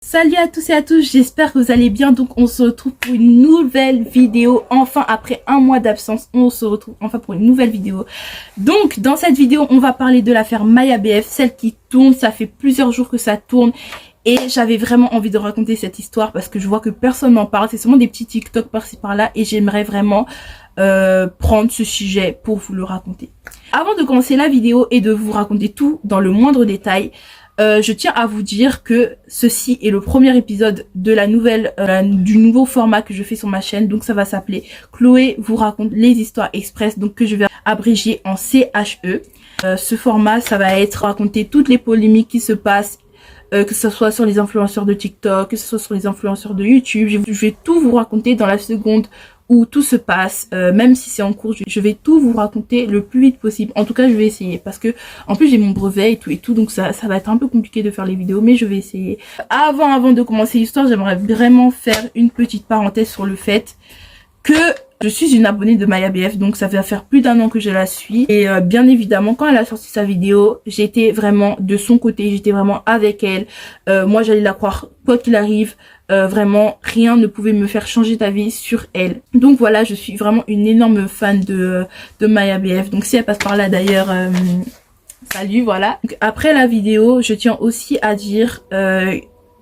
Salut à tous et à tous, j'espère que vous allez bien. Donc on se retrouve pour une nouvelle vidéo. Enfin, après un mois d'absence, on se retrouve enfin pour une nouvelle vidéo. Donc dans cette vidéo, on va parler de l'affaire Maya BF, celle qui tourne. Ça fait plusieurs jours que ça tourne et j'avais vraiment envie de raconter cette histoire parce que je vois que personne n'en parle. C'est seulement des petits TikTok par-ci par-là et j'aimerais vraiment prendre ce sujet pour vous le raconter. Avant de commencer la vidéo et de vous raconter tout dans le moindre détail, je tiens à vous dire que ceci est le premier épisode de la nouvelle, du nouveau format que je fais sur ma chaîne. Donc ça va s'appeler Chloé vous raconte les histoires express, donc que je vais abréger en CHE. Ce format, ça va être raconter toutes les polémiques qui se passent, que ce soit sur les influenceurs de TikTok, que ce soit sur les influenceurs de YouTube. Je vais tout vous raconter dans la seconde où tout se passe, même si c'est en cours, je vais tout vous raconter le plus vite possible. En tout cas, je vais essayer parce que en plus j'ai mon brevet et tout, donc ça va être un peu compliqué de faire les vidéos, mais je vais essayer. Avant de commencer l'histoire, j'aimerais vraiment faire une petite parenthèse sur le fait que je suis une abonnée de Maya BF, donc ça va faire plus d'1 an que je la suis. Et bien évidemment, quand elle a sorti sa vidéo, j'étais vraiment de son côté, j'étais vraiment avec elle. Moi, j'allais la croire quoi qu'il arrive. Vraiment, rien ne pouvait me faire changer d'avis sur elle. Donc voilà, je suis vraiment une énorme fan de Maya BF. Donc si elle passe par là d'ailleurs, salut, voilà. Donc, après la vidéo, je tiens aussi à dire...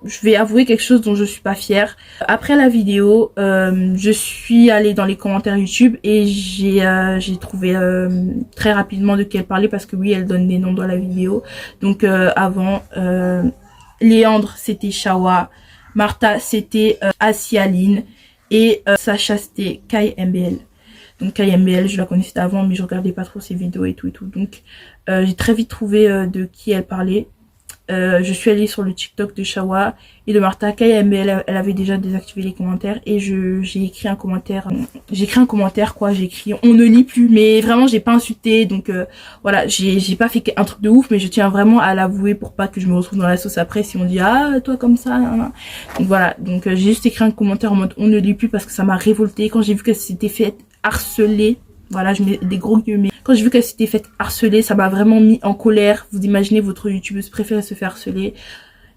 je vais avouer quelque chose dont je suis pas fière. Après la vidéo, je suis allée dans les commentaires YouTube et j'ai trouvé très rapidement de qui elle parlait parce que oui, elle donne des noms dans la vidéo. Donc avant, Léandre c'était Shawa, Martha c'était Asialine et Sacha c'était Kai MBL. Donc Kai MBL, je la connaissais avant mais je regardais pas trop ses vidéos et tout. Donc j'ai très vite trouvé de qui elle parlait. Je suis allée sur le TikTok de Shawa et de Martha. Kaya MBL, elle avait déjà désactivé les commentaires et j'ai écrit un commentaire. J'ai écrit on ne lit plus, mais vraiment j'ai pas insulté, donc voilà, j'ai pas fait un truc de ouf, mais je tiens vraiment à l'avouer pour pas que je me retrouve dans la sauce après si on dit ah toi comme ça. Donc voilà, donc j'ai juste écrit un commentaire en mode on ne lit plus parce que ça m'a révolté quand j'ai vu qu'elle s'était fait harceler. Voilà, je mets des gros guillemets. Quand j'ai vu qu'elle s'était faite harceler, ça m'a vraiment mis en colère. Vous imaginez votre youtubeuse préférée se faire harceler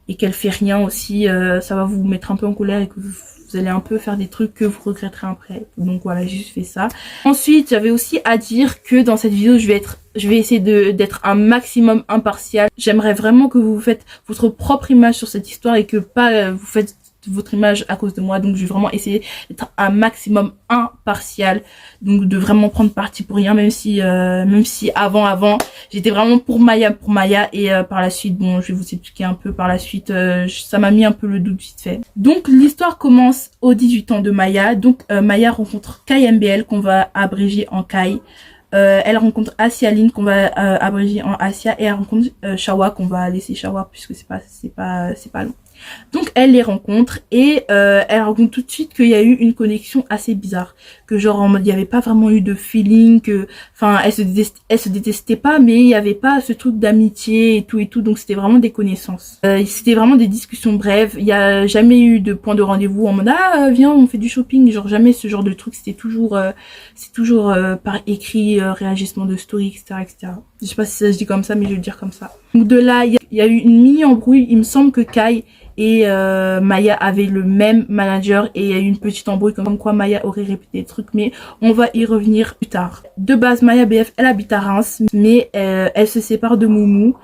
et qu'elle fait rien aussi, ça va vous mettre un peu en colère et que vous allez un peu faire des trucs que vous regretterez après. Donc voilà, j'ai juste fait ça. Ensuite, j'avais aussi à dire que dans cette vidéo, je vais essayer d'être un maximum impartial. J'aimerais vraiment que vous faites votre propre image sur cette histoire et que pas vous faites votre image à cause de moi. Donc je vais vraiment essayer d'être un maximum impartial, donc de vraiment prendre parti pour rien, même si avant j'étais vraiment pour Maya et par la suite, bon, je vais vous expliquer un peu par la suite, ça m'a mis un peu le doute vite fait. Donc l'histoire commence aux 18 ans de Maya. Donc Maya rencontre Kai MBL qu'on va abréger en Kai. Elle rencontre Asialine qu'on va abréger en Asia et elle rencontre Shawa qu'on va laisser Shawa puisque c'est pas long. Donc elle les rencontre et elle rencontre tout de suite qu'il y a eu une connexion assez bizarre, que genre en mode il y avait pas vraiment eu de feeling, que enfin elle se détestait pas, mais il y avait pas ce truc d'amitié et tout, donc c'était vraiment des connaissances. C'était vraiment des discussions brèves, il y a jamais eu de point de rendez-vous en mode ah viens on fait du shopping, genre jamais ce genre de truc, c'était toujours par écrit, réagissement de story, etc. Je sais pas si ça se dit comme ça mais je vais le dire comme ça. Donc de là il y a eu une mini embrouille, il me semble que Kai et Maya avait le même manager et il y a eu une petite embrouille comme quoi Maya aurait répété des trucs, mais on va y revenir plus tard. De base Maya BF elle habite à Reims mais elle se sépare de Moumou,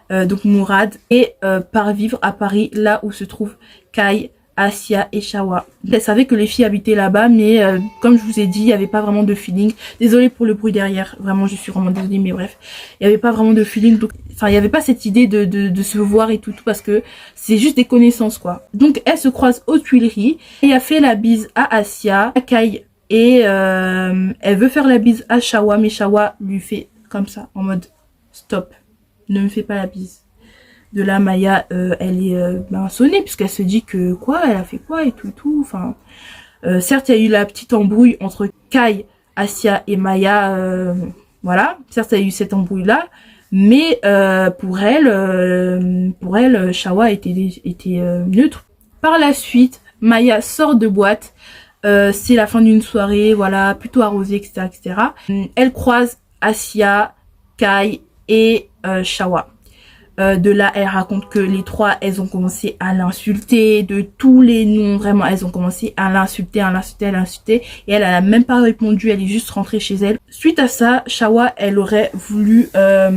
donc Mourad, et part vivre à Paris là où se trouve Kai, Asia et Shawa. Elle savait que les filles habitaient là-bas mais comme je vous ai dit il n'y avait pas vraiment de feeling. Désolée pour le bruit derrière, vraiment je suis vraiment désolée mais bref, il n'y avait pas vraiment de feeling, donc enfin il n'y avait pas cette idée de se voir et tout parce que c'est juste des connaissances quoi. Donc elle se croise aux Tuileries et a fait la bise à Asia, à Kai, et elle veut faire la bise à Shawa mais Shawa lui fait comme ça en mode stop, ne me fais pas la bise. De là, Maya, elle est sonnée puisqu'elle se dit que quoi, elle a fait quoi et tout. Enfin, certes, il y a eu la petite embrouille entre Kai, Asia et Maya. Voilà, certes, il y a eu cette embrouille là, mais pour elle, Shawa était neutre. Par la suite, Maya sort de boîte. C'est la fin d'une soirée, voilà, plutôt arrosée, etc. Elle croise Asia, Kai et Shawa. De là, elle raconte que les trois, elles ont commencé à l'insulter, de tous les noms, vraiment, elles ont commencé à l'insulter, à l'insulter, à l'insulter. Et elle a même pas répondu, elle est juste rentrée chez elle. Suite à ça, Shawa, elle aurait voulu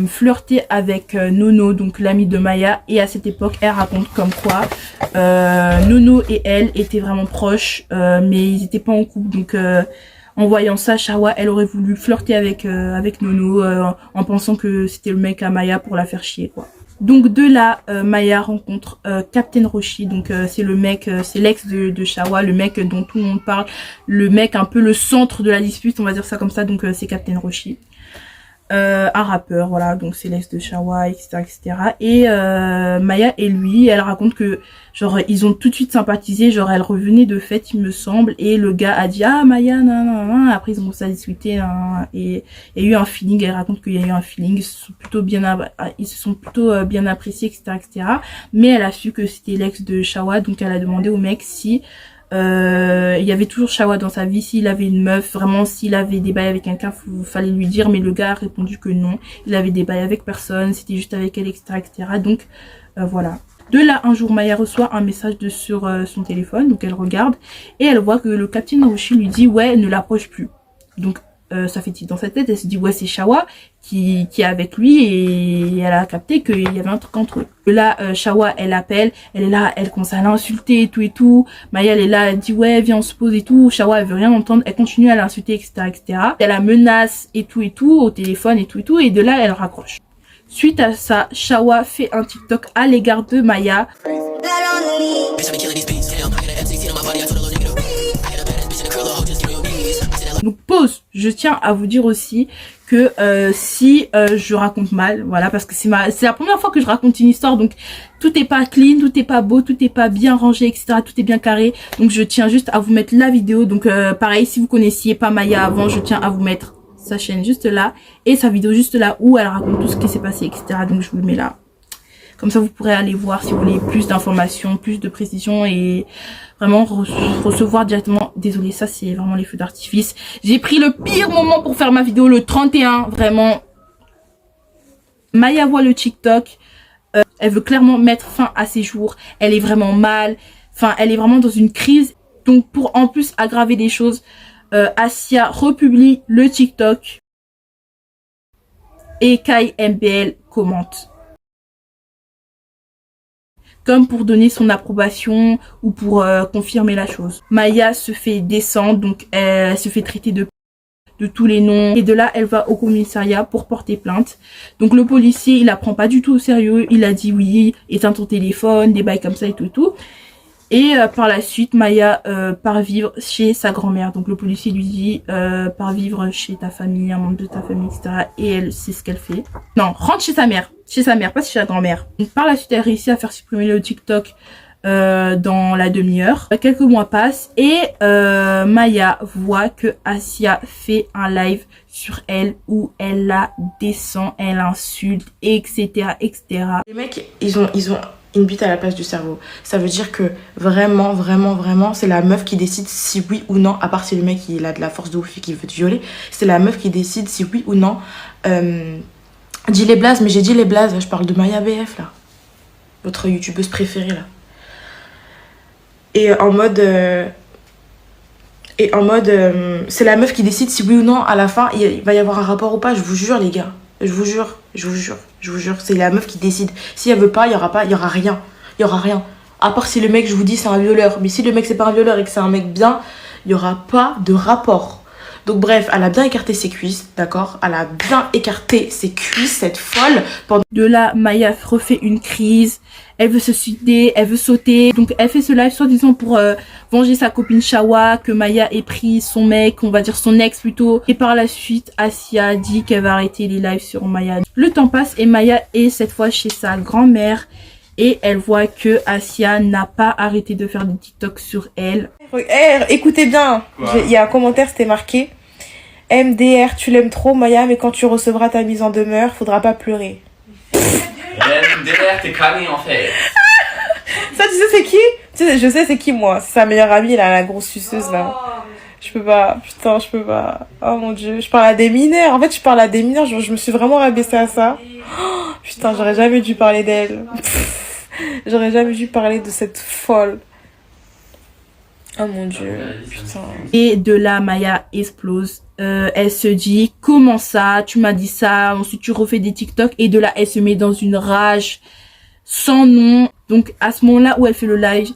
flirter avec Nono, donc l'ami de Maya. Et à cette époque, elle raconte comme quoi Nono et elle étaient vraiment proches, mais ils étaient pas en couple. Donc en voyant ça, Shawa, elle aurait voulu flirter avec Nono en pensant que c'était le mec à Maya pour la faire chier, quoi. Donc de là, Maya rencontre Captain Roshi, donc c'est le mec, c'est l'ex de Shawa, le mec dont tout le monde parle, le mec un peu le centre de la dispute, on va dire ça comme ça, donc c'est Captain Roshi. Un rappeur, voilà, donc c'est l'ex de Shawa, etc., etc. Et Maya et lui, elle raconte que genre ils ont tout de suite sympathisé, genre elle revenait de fête, il me semble, et le gars a dit ah Maya, nan, nan, nan. Après ils ont commencé à discuter, nan, et il y a eu un feeling. Elle raconte qu'il y a eu un feeling, ils se sont plutôt bien appréciés, etc., etc. Mais elle a su que c'était l'ex de Shawa, donc elle a demandé au mec si il y avait toujours Shawa dans sa vie, s'il avait une meuf, vraiment s'il avait des bails avec quelqu'un, fallait lui dire, mais le gars a répondu que non, il avait des bails avec personne, c'était juste avec elle, etc., etc. Donc voilà. De là, un jour, Maya reçoit un message sur son téléphone, donc elle regarde et elle voit que le Captain Roshi lui dit ouais, ne l'approche plus. Donc ça fait tilt dans sa tête, elle se dit ouais, c'est Shawa qui est avec lui, et elle a capté qu'il y avait un truc entre eux. Là, Shawa, elle appelle, elle est là, elle commence à l'insulter et tout. Maya, elle est là, elle dit ouais, viens, on se pose et tout. Shawa, elle veut rien entendre, elle continue à l'insulter, etc., etc. Elle la menace et tout au téléphone et tout, et de là, elle raccroche. Suite à ça, Shawa fait un TikTok à l'égard de Maya. Donc pause, je tiens à vous dire aussi que si je raconte mal, voilà, parce que c'est la première fois que je raconte une histoire, donc tout est pas clean, tout est pas beau, tout est pas bien rangé, etc., tout est bien carré. Donc je tiens juste à vous mettre la vidéo. Donc pareil, si vous connaissiez pas Maya avant, je tiens à vous mettre sa chaîne juste là et sa vidéo juste là où elle raconte tout ce qui s'est passé, etc. Donc je vous le mets là. Comme ça, vous pourrez aller voir si vous voulez plus d'informations, plus de précision et vraiment recevoir directement. Désolée, ça c'est vraiment les feux d'artifice. J'ai pris le pire moment pour faire ma vidéo, le 31, vraiment. Maya voit le TikTok. Elle veut clairement mettre fin à ses jours. Elle est vraiment mal. Enfin, elle est vraiment dans une crise. Donc, pour en plus aggraver les choses, Asia republie le TikTok. Et Kai MBL commente. Comme pour donner son approbation ou pour confirmer la chose. Maya se fait descendre, donc elle se fait traiter de tous les noms. Et de là, elle va au commissariat pour porter plainte. Donc le policier, il la prend pas du tout au sérieux. Il a dit oui, éteins ton téléphone, des bails comme ça et tout. Et par la suite, Maya part vivre chez sa grand-mère. Donc le policier lui dit part vivre chez ta famille, un membre de ta famille, etc. Et elle, c'est ce qu'elle fait. Non, rentre chez sa mère. Chez sa mère, pas chez la grand-mère. Donc par la suite, elle réussit à faire supprimer le TikTok dans la demi-heure. Quelques mois passent et Maya voit que Asia fait un live sur elle où elle la descend, elle insulte, etc., etc. Les mecs, ils ont une bite à la place du cerveau. Ça veut dire que vraiment, c'est la meuf qui décide si oui ou non, à part si le mec il a de la force de ouf et qu'il veut te violer, c'est la meuf qui décide si oui ou non. Dis les blazes, mais j'ai dit les blazes, je parle de Maya BF là. Votre youtubeuse préférée là. Et en mode, c'est la meuf qui décide si oui ou non, à la fin, il va y avoir un rapport ou pas. Je vous jure, les gars. Je vous jure. C'est la meuf qui décide. Si elle veut pas, il y aura rien. Il y aura rien. À part si le mec, je vous dis, c'est un violeur. Mais si le mec, c'est pas un violeur et que c'est un mec bien, il y aura pas de rapport. Donc bref, elle a bien écarté ses cuisses, d'accord? Elle a bien écarté ses cuisses, cette folle. De là, Maya refait une crise. Elle veut se suicider, elle veut sauter. Donc elle fait ce live soi-disant pour venger sa copine Shawa, que Maya ait pris son mec, on va dire son ex plutôt. Et par la suite, Asia dit qu'elle va arrêter les lives sur Maya. Le temps passe et Maya est cette fois chez sa grand-mère. Et elle voit que Asia n'a pas arrêté de faire des TikTok sur elle. Écoutez bien, il y a un commentaire, c'était marqué MDR, tu l'aimes trop Maya, mais quand tu recevras ta mise en demeure, faudra pas pleurer. MDR, t'es cramé en fait. Ça, tu sais c'est qui? Je sais c'est qui moi. C'est sa meilleure amie là, la grosse suceuse là. Je peux pas, putain, je peux pas. Oh mon dieu, je parle à des mineurs. En fait, je parle à des mineurs, je me suis vraiment rabaissée à ça. Putain, j'aurais jamais dû parler d'elle. J'aurais jamais dû parler de cette folle. Oh mon dieu, putain. Et de là, Maya explose. Elle se dit, comment ça, tu m'as dit ça, ensuite tu refais des TikTok. Et de là, elle se met dans une rage sans nom. Donc à ce moment-là où elle fait le live,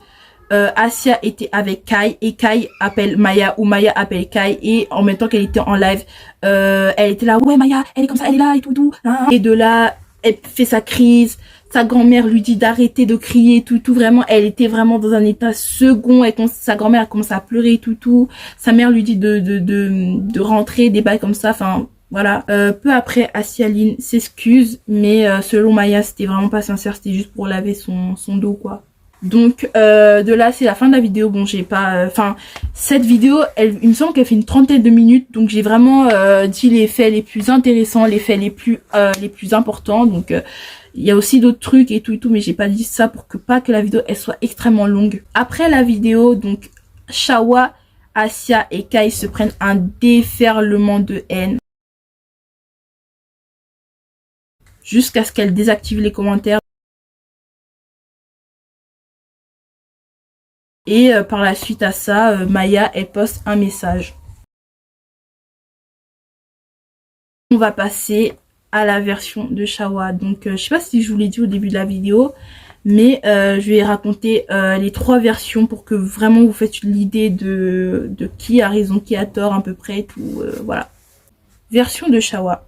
Asia était avec Kai et Kai appelle Maya ou Maya appelle Kai, et en même temps qu'elle était en live, elle était là, ouais Maya, elle est comme ça, elle est là et tout. Et de là, elle fait sa crise. Sa grand-mère lui dit d'arrêter de crier, tout. Vraiment, elle était vraiment dans un état second. Sa grand-mère a commencé à pleurer, tout. Sa mère lui dit de rentrer, des bails comme ça. Enfin, voilà. Peu après, Asialine s'excuse, mais selon Maya, c'était vraiment pas sincère. C'était juste pour laver son dos, quoi. Donc, de là, c'est la fin de la vidéo. Bon, j'ai pas... Enfin, cette vidéo, il me semble qu'elle fait une trentaine de minutes. Donc, j'ai vraiment dit les faits les plus intéressants, les faits les plus importants. Donc... il y a aussi d'autres trucs et tout, mais j'ai pas dit ça pour pas que la vidéo elle soit extrêmement longue. Après la vidéo, donc Shawa, Asia et Kai se prennent un déferlement de haine jusqu'à ce qu'elle désactive les commentaires. Et par la suite à ça, Maya elle poste un message. On va passer à la version de Shawa. Donc je sais pas si je vous l'ai dit au début de la vidéo, mais je vais raconter les 3 versions pour que vraiment vous faites l'idée de qui a raison, qui a tort à peu près, tout. Voilà. Version de Shawa.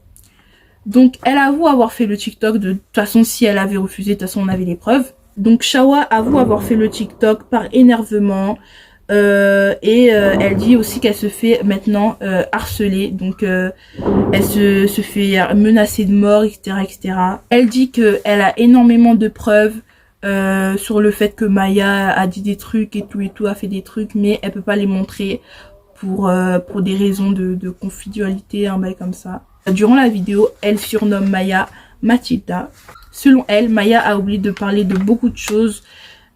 Donc elle avoue avoir fait le TikTok. De toute façon, si elle avait refusé, de toute façon on avait les preuves. Donc Shawa avoue avoir fait le TikTok par énervement. Elle dit aussi qu'elle se fait maintenant harceler, donc elle se fait menacer de mort, etc. Elle dit qu'elle a énormément de preuves sur le fait que Maya a dit des trucs et tout, a fait des trucs, mais elle peut pas les montrer pour des raisons de confidentialité, un bail comme ça. Durant la vidéo, elle surnomme Maya Mathilda. Selon elle, Maya a oublié de parler de beaucoup de choses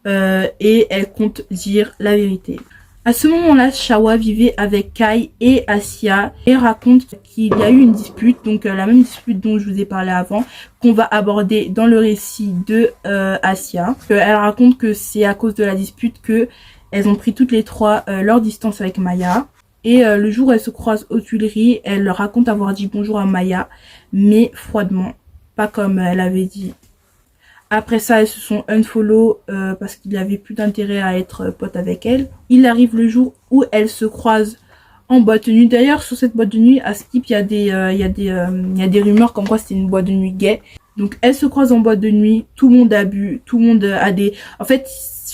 et elle compte dire la vérité. À ce moment-là, Shawa vivait avec Kai et Asia et raconte qu'il y a eu une dispute, donc la même dispute dont je vous ai parlé avant, qu'on va aborder dans le récit de Asia. Elle raconte que c'est à cause de la dispute que elles ont pris toutes les 3 leur distance avec Maya. Et le jour où elles se croisent aux Tuileries, elle raconte avoir dit bonjour à Maya, mais froidement, pas comme elle avait dit. Après ça, elles se sont unfollow parce qu'il n'y avait plus d'intérêt à être pote avec elle. Il arrive le jour où elles se croisent en boîte de nuit. D'ailleurs, sur cette boîte de nuit, à Skip, il y a des rumeurs comme quoi c'était une boîte de nuit gay. Donc, elles se croisent en boîte de nuit. Tout le monde a bu. Tout le monde a des... En fait,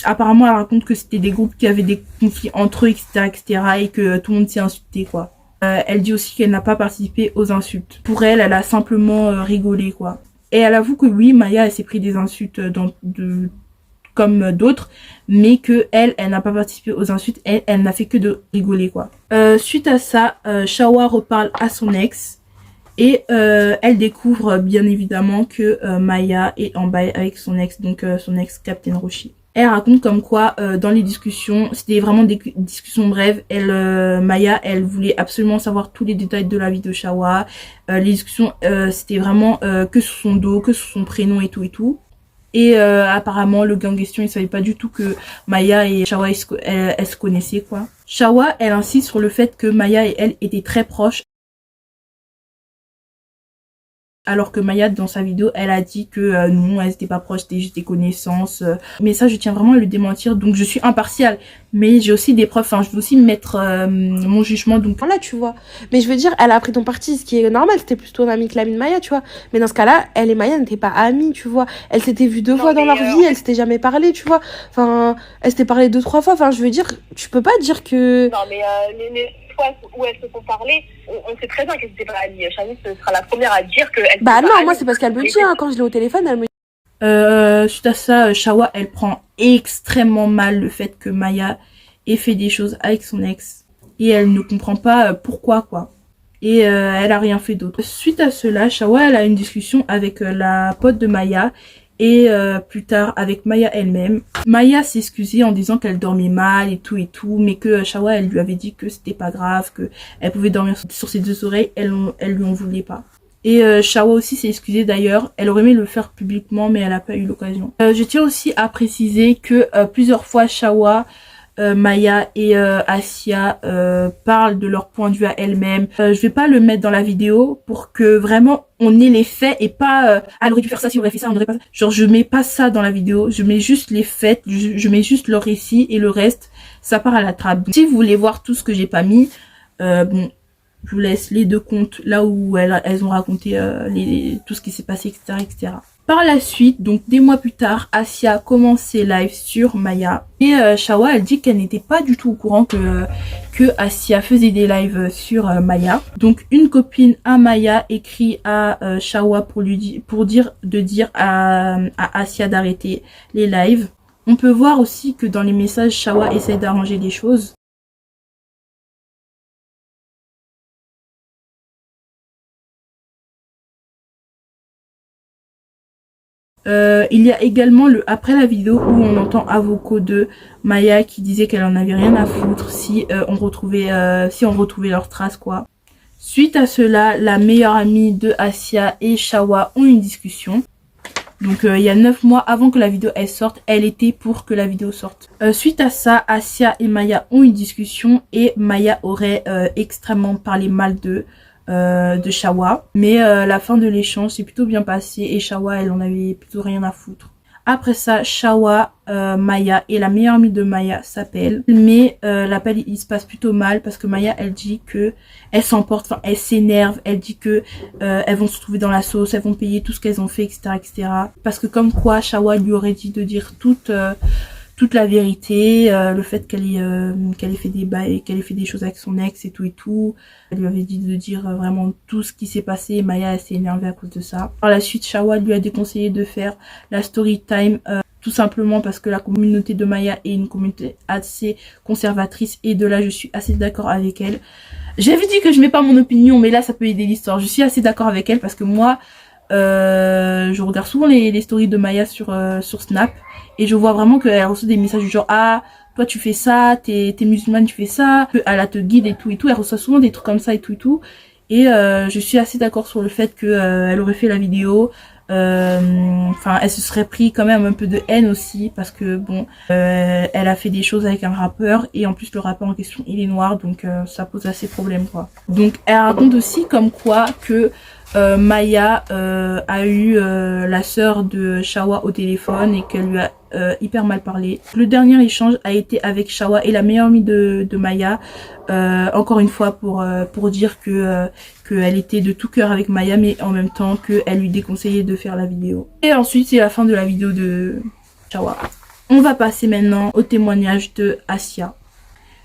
apparemment, elle raconte que c'était des groupes qui avaient des conflits entre eux, etc. et que tout le monde s'est insulté, quoi. Elle dit aussi qu'elle n'a pas participé aux insultes. Pour elle, elle a simplement rigolé, quoi. Et elle avoue que oui, Maya, elle s'est pris des insultes comme d'autres, mais que elle n'a pas participé aux insultes, elle n'a fait que de rigoler, quoi. Suite à ça, Shawa reparle à son ex et elle découvre bien évidemment que Maya est en bail avec son ex, donc son ex Captain Roshi. Elle raconte comme quoi dans les discussions, c'était vraiment des discussions brèves. Maya, elle voulait absolument savoir tous les détails de la vie de Shawa. Les discussions, c'était vraiment que sur son dos, que sur son prénom et tout. Et apparemment, le gars en question, il savait pas du tout que Maya et Shawa, elles se connaissaient, quoi. Shawa, elle insiste sur le fait que Maya et elle étaient très proches. Alors que Maya, dans sa vidéo, elle a dit que non, elles n'étaient pas proches, c'était juste des connaissances. Mais ça, je tiens vraiment à le démentir. Donc, je suis impartiale. Mais j'ai aussi des preuves. Enfin, je veux aussi mettre mon jugement. Donc, voilà, tu vois. Mais je veux dire, elle a pris ton parti, ce qui est normal. C'était plus ton amie que l'amie de Maya, tu vois. Mais dans ce cas-là, elle et Maya n'étaient pas amies, tu vois. Elles s'étaient vues 2 fois dans leur vie. Elles s'étaient jamais parlé, tu vois. Enfin, elles s'étaient parlé 2-3 fois. Enfin, je veux dire, tu peux pas dire que... Non, mais les fois où elles se sont parlé, on sait très bien qu'elles n'étaient pas amies. Shanice sera la première à dire qu'elles Bah non, moi c'est parce qu'elle me dit, hein, quand je l'ai au téléphone, elle me dit... Suite à ça, Shawa, elle prend extrêmement mal le fait que Maya ait fait des choses avec son ex. Et elle ne comprend pas pourquoi, quoi. Et elle a rien fait d'autre. Suite à cela, Shawa, elle a une discussion avec la pote de Maya. Et plus tard avec Maya elle-même. Maya s'est excusée en disant qu'elle dormait mal et tout, mais que Shawa, elle lui avait dit que c'était pas grave, que elle pouvait dormir sur ses 2 oreilles, elle lui en voulait pas. Et Shawa aussi s'est excusée d'ailleurs. Elle aurait aimé le faire publiquement mais elle n'a pas eu l'occasion. Je tiens aussi à préciser que plusieurs fois Shawa, Maya et Assia parlent de leur point de vue à elles-mêmes. Je vais pas le mettre dans la vidéo pour que vraiment on ait les faits et pas elle aurait dû faire ça si on aurait fait ça, on aurait pas ça. Genre je mets pas ça dans la vidéo, je mets juste les faits, je mets juste leur récit et le reste ça part à la trappe. Donc, si vous voulez voir tout ce que j'ai pas mis, bon, je vous laisse les deux comptes là où elles ont raconté tout ce qui s'est passé, etc., etc. Par la suite, donc des mois plus tard, Assia commence ses lives sur Maya. Et Shawa, elle dit qu'elle n'était pas du tout au courant que Assia faisait des lives sur Maya. Donc une copine à Maya écrit à Shawa pour dire à Assia d'arrêter les lives. On peut voir aussi que dans les messages, Shawa essaie d'arranger les choses. Il y a également après la vidéo où on entend à vocaux de Maya qui disait qu'elle en avait rien à foutre si on retrouvait leurs traces quoi. Suite à cela, la meilleure amie de Assia et Shawa ont une discussion. Donc il y a 9 mois avant que la vidéo elle sorte, elle était pour que la vidéo sorte. Suite à ça, Assia et Maya ont une discussion et Maya aurait extrêmement parlé mal de Shawa. Mais la fin de l'échange s'est plutôt bien passée et Shawa elle en avait plutôt rien à foutre. Après ça, Shawa, Maya et la meilleure amie de Maya s'appellent. Mais l'appel il se passe plutôt mal parce que Maya elle dit que elle s'emporte, enfin elle s'énerve, elle dit que elles vont se trouver dans la sauce, elles vont payer tout ce qu'elles ont fait, etc., etc. Parce que comme quoi Shawa lui aurait dit de dire toute la vérité, le fait qu'elle ait fait des bails, qu'elle ait fait des choses avec son ex et tout. Elle lui avait dit de dire vraiment tout ce qui s'est passé et Maya elle s'est énervée à cause de ça. Par la suite, Shawa lui a déconseillé de faire la story time tout simplement parce que la communauté de Maya est une communauté assez conservatrice et de là je suis assez d'accord avec elle. J'avais dit que je mets pas mon opinion mais là ça peut aider l'histoire. Je suis assez d'accord avec elle parce que moi je regarde souvent les stories de Maya sur Snap et je vois vraiment qu'elle reçoit des messages du genre ah toi tu fais ça, t'es musulmane, tu fais ça, elle te guide et tout, elle reçoit souvent des trucs comme ça et tout et je suis assez d'accord sur le fait que elle aurait fait la vidéo, enfin elle se serait pris quand même un peu de haine aussi parce que bon elle a fait des choses avec un rappeur et en plus le rappeur en question il est noir donc ça pose assez problème quoi. Donc elle raconte aussi comme quoi que Maya a eu la sœur de Shawa au téléphone et qu'elle lui a hyper mal parlé. Le dernier échange a été avec Shawa et la meilleure amie de Maya, encore une fois pour dire qu'elle était de tout cœur avec Maya mais en même temps qu'elle lui déconseillait de faire la vidéo. Et ensuite c'est la fin de la vidéo de Shawa. On va passer maintenant au témoignage de Assia.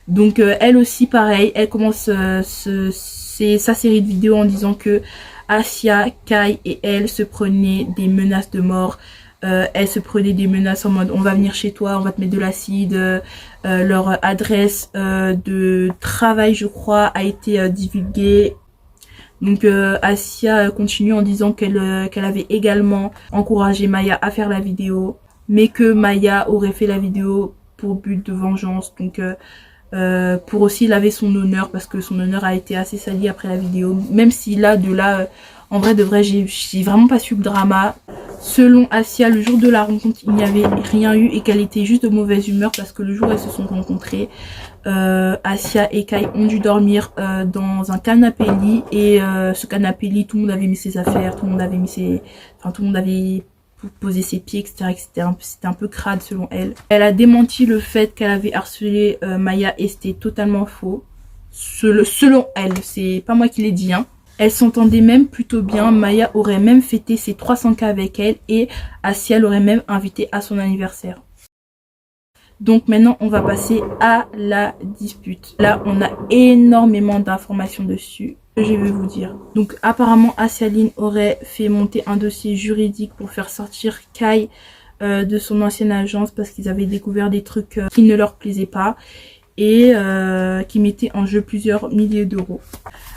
Donc elle aussi pareil, elle commence sa série de vidéos en disant que Assia, Kai et elle se prenaient des menaces de mort. Elle se prenait des menaces en mode on va venir chez toi, on va te mettre de l'acide. Leur adresse de travail je crois a été divulguée. Donc Assia continue en disant qu'elle avait également encouragé Maya à faire la vidéo. Mais que Maya aurait fait la vidéo pour but de vengeance. Donc pour aussi laver son honneur parce que son honneur a été assez sali après la vidéo. Même si là, en vrai de vrai, j'ai vraiment pas su le drama. Selon Assia, le jour de la rencontre, il n'y avait rien eu et qu'elle était juste de mauvaise humeur parce que le jour où elles se sont rencontrées, Assia et Kai ont dû dormir dans un canapé lit et ce canapé lit, tout le monde avait mis ses affaires, tout le monde avait poser ses pieds, etc. C'était un peu crade selon elle. Elle a démenti le fait qu'elle avait harcelé Maya et c'était totalement faux. Selon elle, c'est pas moi qui l'ai dit. Hein. Elle s'entendait même plutôt bien. Maya aurait même fêté ses 300K avec elle et Assia l'aurait même invitée à son anniversaire. Donc maintenant on va passer à la dispute. Là on a énormément d'informations dessus. Je vais vous dire. Donc apparemment Assia-Lin aurait fait monter un dossier juridique pour faire sortir Kai de son ancienne agence parce qu'ils avaient découvert des trucs qui ne leur plaisaient pas et qui mettaient en jeu plusieurs milliers d'euros.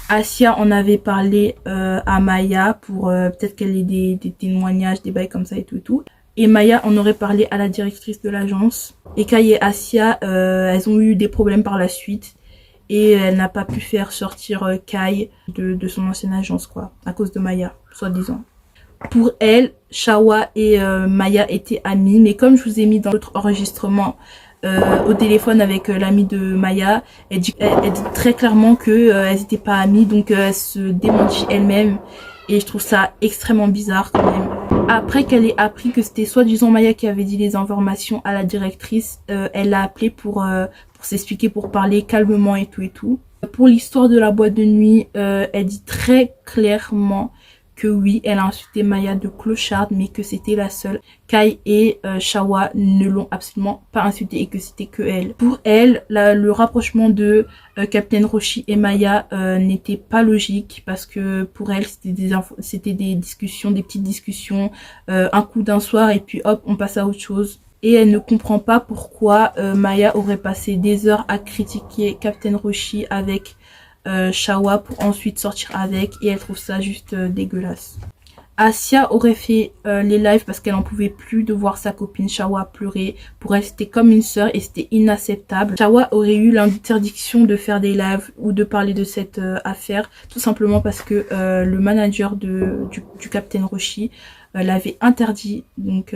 Assia en avait parlé à Maya pour peut-être qu'elle ait des témoignages, des bails comme ça et tout. Et Maya en aurait parlé à la directrice de l'agence. Et Kai et Assia, elles ont eu des problèmes par la suite. et elle n'a pas pu faire sortir Kai de son ancienne agence, quoi, à cause de Maya, soi-disant. Pour elle, Shawa et Maya étaient amies, mais comme je vous ai mis dans l'autre enregistrement au téléphone avec l'amie de Maya, elle dit très clairement que elles n'étaient pas amies, donc elle se démentit elle-même, et je trouve ça extrêmement bizarre quand même. Après qu'elle ait appris que c'était soi-disant Maya qui avait dit les informations à la directrice, elle l'a appelée pour s'expliquer, pour parler calmement et tout. Pour l'histoire de la boîte de nuit, elle dit très clairement que oui, elle a insulté Maya de clocharde, mais que c'était la seule. Kai et Shawa ne l'ont absolument pas insultée et que c'était que elle. Pour elle, le rapprochement de Captain Roshi et Maya n'était pas logique, parce que pour elle, c'était des discussions, des petites discussions, un coup d'un soir et puis hop, on passe à autre chose. Et elle ne comprend pas pourquoi Maya aurait passé des heures à critiquer Captain Roshi avec Shawa pour ensuite sortir avec, et elle trouve ça juste dégueulasse. Asia aurait fait les lives parce qu'elle en pouvait plus de voir sa copine Shawa pleurer. Pour elle, c'était comme une sœur et c'était inacceptable. Shawa aurait eu l'interdiction de faire des lives ou de parler de cette affaire, tout simplement parce que le manager du Captain Roshi l'avait interdit, donc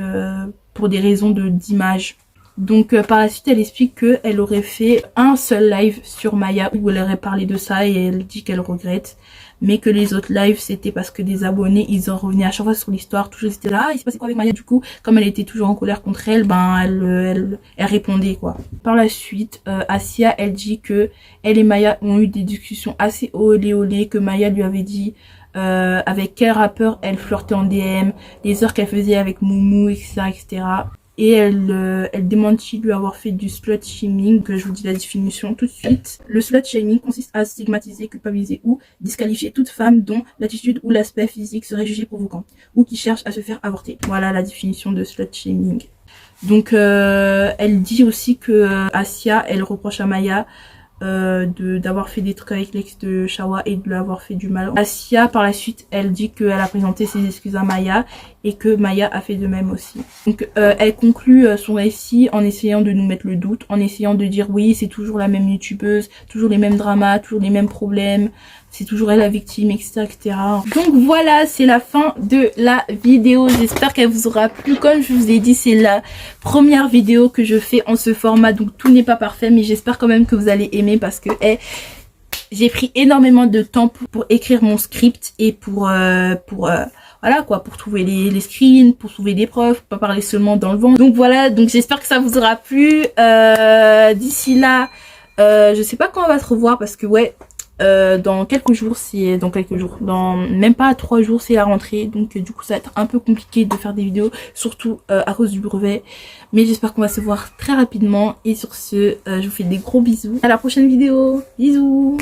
pour des raisons d'image. Donc par la suite, elle explique qu'elle aurait fait un seul live sur Maya où elle aurait parlé de ça, et elle dit qu'elle regrette, mais que les autres lives c'était parce que des abonnés, ils en revenaient à chaque fois sur l'histoire, toujours c'était là, il se passait quoi avec Maya. Du coup, comme elle était toujours en colère contre elle, ben elle répondait, quoi. Par la suite, Asia, elle dit que elle et Maya ont eu des discussions assez olé, que Maya lui avait dit avec quel rappeur elle flirtait en DM, les heures qu'elle faisait avec Moumou, etc. Et elle démentit lui avoir fait du slut shaming, que je vous dis la définition tout de suite. Le slut shaming consiste à stigmatiser, culpabiliser ou disqualifier toute femme dont l'attitude ou l'aspect physique serait jugé provoquant, ou qui cherche à se faire avorter. Voilà la définition de slut shaming. Donc elle dit aussi que Asia, elle reproche à Maya d'avoir fait des trucs avec l'ex de Shawa et de lui avoir fait du mal. Asia, par la suite, elle dit qu'elle a présenté ses excuses à Maya et que Maya a fait de même aussi. Donc elle conclut son récit en essayant de nous mettre le doute, en essayant de dire oui, c'est toujours la même youtubeuse, toujours les mêmes dramas, toujours les mêmes problèmes, c'est toujours elle la victime, etc. Donc voilà, c'est la fin de la vidéo. J'espère qu'elle vous aura plu. Comme je vous ai dit, c'est la première vidéo que je fais en ce format, donc tout n'est pas parfait, mais j'espère quand même que vous allez aimer, parce que j'ai pris énormément de temps pour écrire mon script et pour voilà quoi, pour trouver les screens, pour trouver des preuves, pour pas parler seulement dans le vent. Donc voilà, donc j'espère que ça vous aura plu. D'ici là, je sais pas quand on va se revoir, parce que ouais, dans quelques jours, dans même pas 3 jours, c'est la rentrée, donc du coup ça va être un peu compliqué de faire des vidéos, surtout à cause du brevet, mais j'espère qu'on va se voir très rapidement, et sur ce, je vous fais des gros bisous, à la prochaine vidéo, bisous.